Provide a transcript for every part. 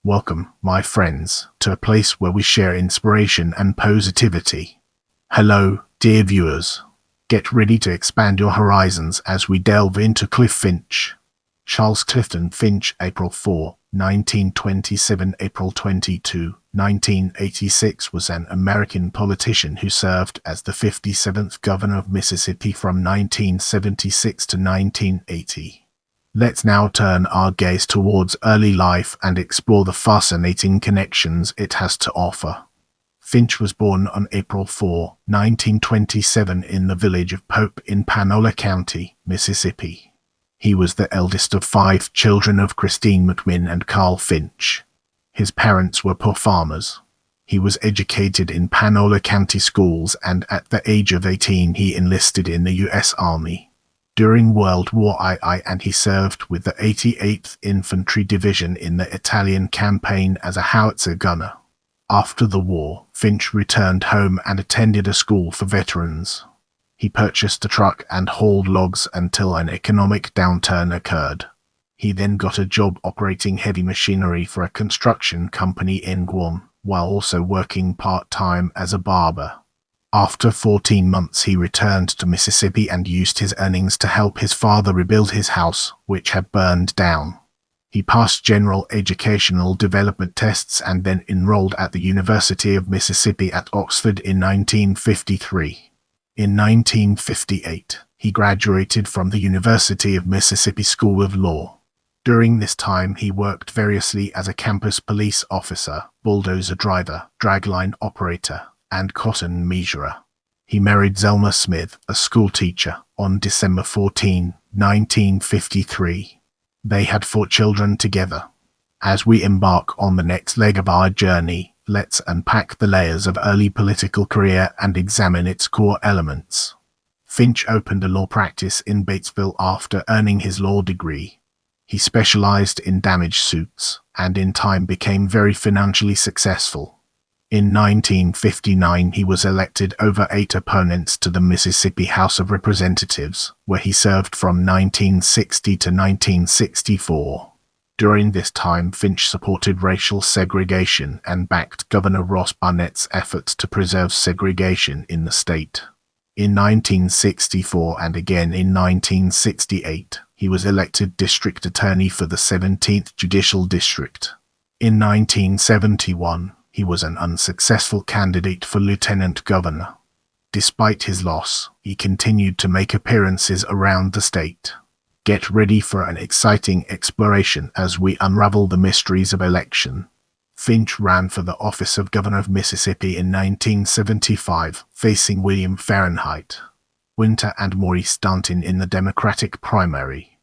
Welcome, my friends, to a place where we share inspiration and positivity. Hello, dear viewers. Get ready to expand your horizons as we delve into Clifton Finch. Charles Clifton Finch, April 4, 1927 April 22, 1986 was an American politician who served as the 57th governor of Mississippi from 1976 to 1980. Let's now turn our gaze towards early life and explore the fascinating connections it has to offer. Finch was born on April 4, 1927 in the village of Pope in Panola County, Mississippi. He was the eldest of 5 children of Christine McMinn and Carl Finch. His parents were poor farmers. He was educated in Panola County schools, and at the age of 18 he enlisted in the U.S. Army. During World War II and he served with the 88th Infantry Division in the Italian campaign as a howitzer gunner. After the war, Finch returned home and attended a school for veterans. He purchased a truck and hauled logs until an economic downturn occurred. He then got a job operating heavy machinery for a construction company in Guam, while also working part-time as a barber. After 14 months he returned to Mississippi and used his earnings to help his father rebuild his house, which had burned down. He passed general educational development tests and then enrolled at the University of Mississippi at Oxford in 1953. In 1958, he graduated from the University of Mississippi School of Law. During this time he worked variously as a campus police officer, bulldozer driver, dragline operator, and cotton measurer. He married Zelma Smith, a school teacher, on December 14, 1953. They had 4 children together. As we embark on the next leg of our journey, let's unpack the layers of early political career and examine its core elements. Finch opened a law practice in Batesville after earning his law degree. He specialized in damage suits, and in time became very financially successful. In 1959 he was elected over 8 opponents to the Mississippi House of Representatives, where he served from 1960 to 1964. During this time Finch supported racial segregation and backed Governor Ross Barnett's efforts to preserve segregation in the state. In 1964 and again in 1968, he was elected district attorney for the 17th Judicial District. In 1971, he was an unsuccessful candidate for lieutenant governor. Despite his loss, he continued to make appearances around the state. Get ready for an exciting exploration as we unravel the mysteries of election. Finch ran for the office of governor of Mississippi in 1975, facing William Fahrenheit, Winter and Maurice Stanton in the Democratic primary.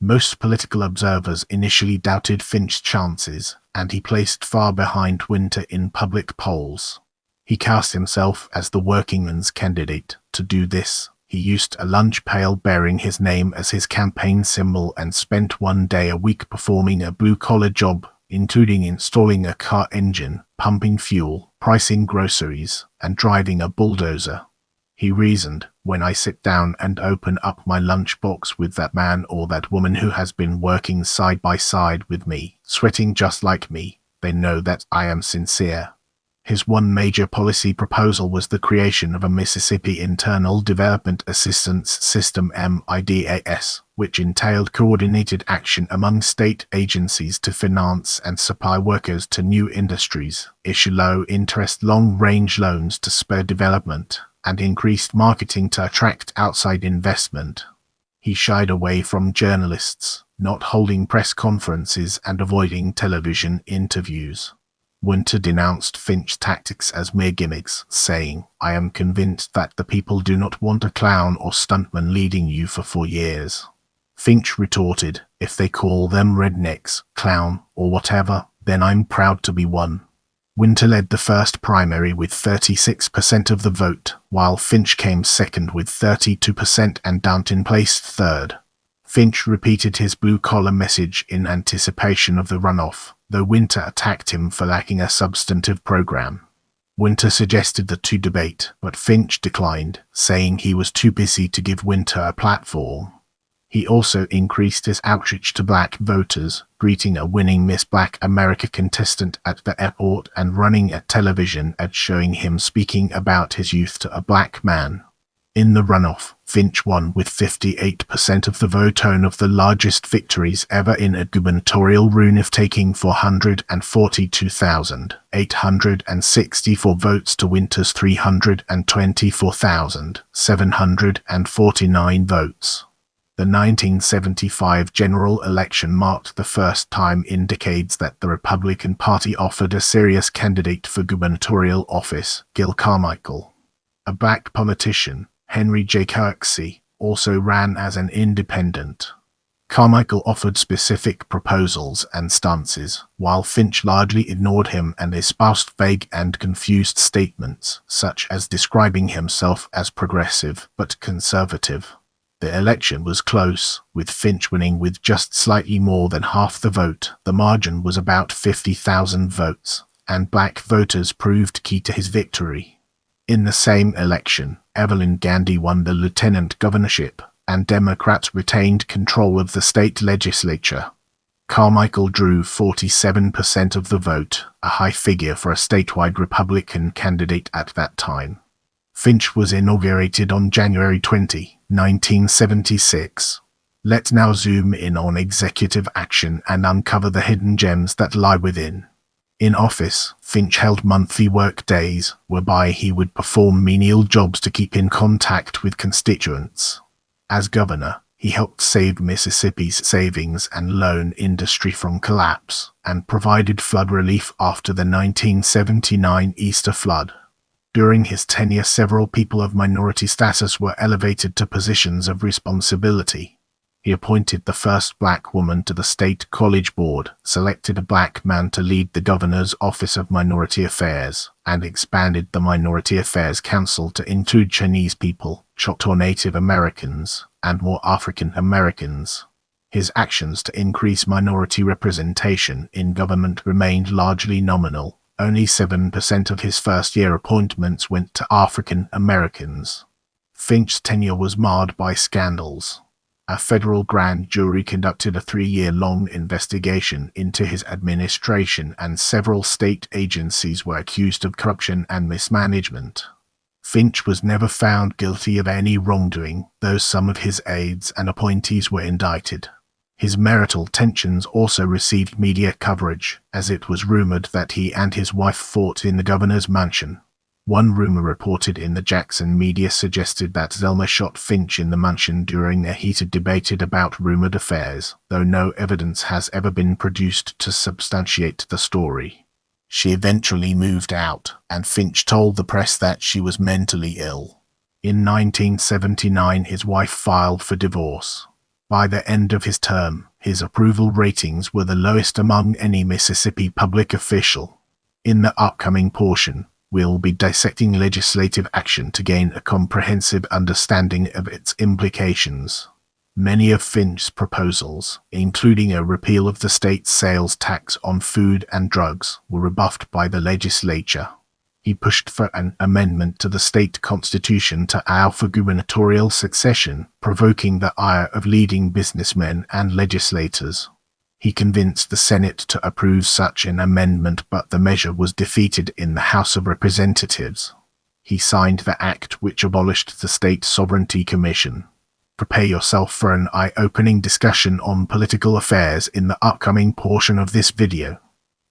Most political observers initially doubted Finch's chances, and he placed far behind Winter in public polls. He cast himself as the workingman's candidate. To do this, he used a lunch pail bearing his name as his campaign symbol and spent 1 day a week performing a blue-collar job, including installing a car engine, pumping fuel, pricing groceries, and driving a bulldozer. He reasoned, when I sit down and open up my lunchbox with that man or that woman who has been working side by side with me, sweating just like me, they know that I am sincere. His one major policy proposal was the creation of a Mississippi Internal Development Assistance System (MIDAS), which entailed coordinated action among state agencies to finance and supply workers to new industries, issue low-interest long-range loans to spur development, and increased marketing to attract outside investment. He shied away from journalists, not holding press conferences and avoiding television interviews. Winter denounced Finch's tactics as mere gimmicks, saying, "I am convinced that the people do not want a clown or stuntman leading you for 4 years." Finch retorted, "If they call them rednecks, clown, or whatever, then I'm proud to be one." Winter led the first primary with 36% of the vote, while Finch came second with 32% and Stanton placed third. Finch repeated his blue-collar message in anticipation of the runoff, though Winter attacked him for lacking a substantive program. Winter suggested the two debate, but Finch declined, saying he was too busy to give Winter a platform. He also increased his outreach to black voters, greeting a winning Miss Black America contestant at the airport and running a television ad showing him speaking about his youth to a black man. In the runoff, Finch won with 58% of the vote, one of the largest victories ever in a gubernatorial run, taking 442,864 votes to Winter's 324,749 votes. The 1975 general election marked the first time in decades that the Republican Party offered a serious candidate for gubernatorial office, Gil Carmichael. A black politician, Henry J. Kirksey, also ran as an independent. Carmichael offered specific proposals and stances, while Finch largely ignored him and espoused vague and confused statements, such as describing himself as progressive but conservative. The election was close, with Finch winning with just slightly more than half the vote. The margin was about 50,000 votes, and black voters proved key to his victory. In the same election, Evelyn Gandy won the lieutenant governorship, and Democrats retained control of the state legislature. Carmichael drew 47% of the vote, a high figure for a statewide Republican candidate at that time. Finch was inaugurated on January 20, 1976. Let's now zoom in on executive action and uncover the hidden gems that lie within. In office, Finch held monthly work days, whereby he would perform menial jobs to keep in contact with constituents. As governor, he helped save Mississippi's savings and loan industry from collapse, and provided flood relief after the 1979 Easter flood. During his tenure, several people of minority status were elevated to positions of responsibility. He appointed the first black woman to the state college board, selected a black man to lead the governor's Office of Minority Affairs, and expanded the Minority Affairs Council to include Chinese people, Choctaw Native Americans, and more African Americans. His actions to increase minority representation in government remained largely nominal. Only 7% of his first-year appointments went to African Americans. Finch's tenure was marred by scandals. A federal grand jury conducted a 3-year-long investigation into his administration, and several state agencies were accused of corruption and mismanagement. Finch was never found guilty of any wrongdoing, though some of his aides and appointees were indicted. His marital tensions also received media coverage, as it was rumored that he and his wife fought in the governor's mansion. One rumor reported in the Jackson media suggested that Zelma shot Finch in the mansion during a heated debate about rumored affairs, though no evidence has ever been produced to substantiate the story. She eventually moved out, and Finch told the press that she was mentally ill. In 1979, his wife filed for divorce. By the end of his term, his approval ratings were the lowest among any Mississippi public official. In the upcoming portion, we'll be dissecting legislative action to gain a comprehensive understanding of its implications. Many of Finch's proposals, including a repeal of the state's sales tax on food and drugs, were rebuffed by the legislature. He pushed for an amendment to the state constitution to allow for gubernatorial succession, provoking the ire of leading businessmen and legislators. He convinced the Senate to approve such an amendment, but the measure was defeated in the House of Representatives. He signed the act which abolished the State Sovereignty Commission. Prepare yourself for an eye-opening discussion on political affairs in the upcoming portion of this video.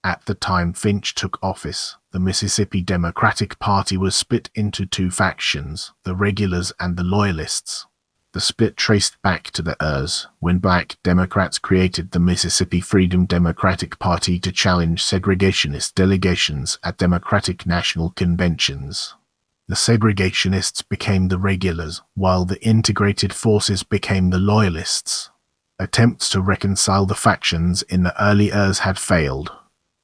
At the time Finch took office, the Mississippi Democratic Party was split into two factions, the regulars and the loyalists. The split traced back to the ears, when black Democrats created the Mississippi Freedom Democratic Party to challenge segregationist delegations at Democratic national conventions. The segregationists became the regulars, while the integrated forces became the loyalists. Attempts to reconcile the factions in the early years had failed.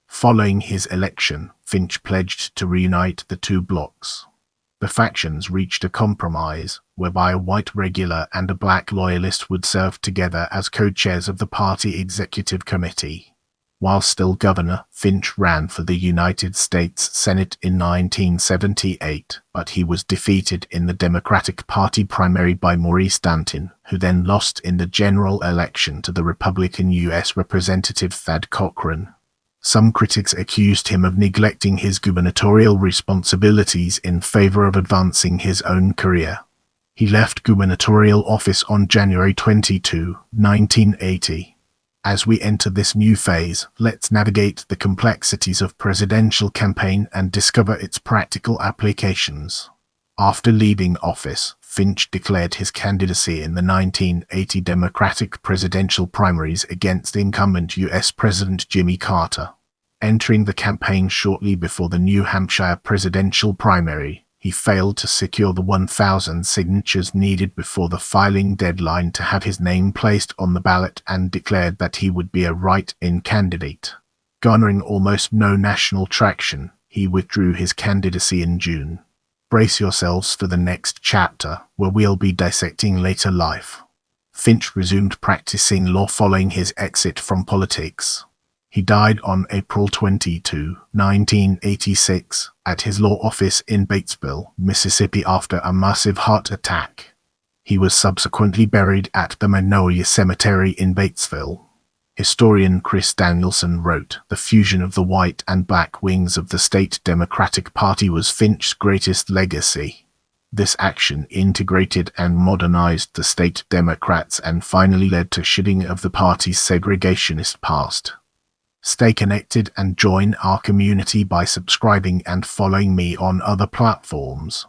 Following his election, Finch pledged to reunite the two blocs. The factions reached a compromise, whereby a white regular and a black loyalist would serve together as co-chairs of the party executive committee. While still governor, Finch ran for the United States Senate in 1978, but he was defeated in the Democratic Party primary by Maurice Danton, who then lost in the general election to the Republican U.S. Representative Thad Cochran. Some critics accused him of neglecting his gubernatorial responsibilities in favor of advancing his own career. He left gubernatorial office on January 22, 1980. As we enter this new phase, let's navigate the complexities of presidential campaign and discover its practical applications. After leaving office, Finch declared his candidacy in the 1980 Democratic presidential primaries against incumbent U.S. President Jimmy Carter. Entering the campaign shortly before the New Hampshire presidential primary, he failed to secure the 1,000 signatures needed before the filing deadline to have his name placed on the ballot and declared that he would be a write-in candidate. Garnering almost no national traction, he withdrew his candidacy in June. Brace yourselves for the next chapter, where we'll be dissecting later life. Finch resumed practicing law following his exit from politics. He died on April 22, 1986, at his law office in Batesville, Mississippi after a massive heart attack. He was subsequently buried at the Magnolia Cemetery in Batesville. Historian Chris Danielson wrote, "The fusion of the white and black wings of the state Democratic Party was Finch's greatest legacy. This action integrated and modernized the state Democrats and finally led to shedding of the party's segregationist past." Stay connected and join our community by subscribing and following me on other platforms.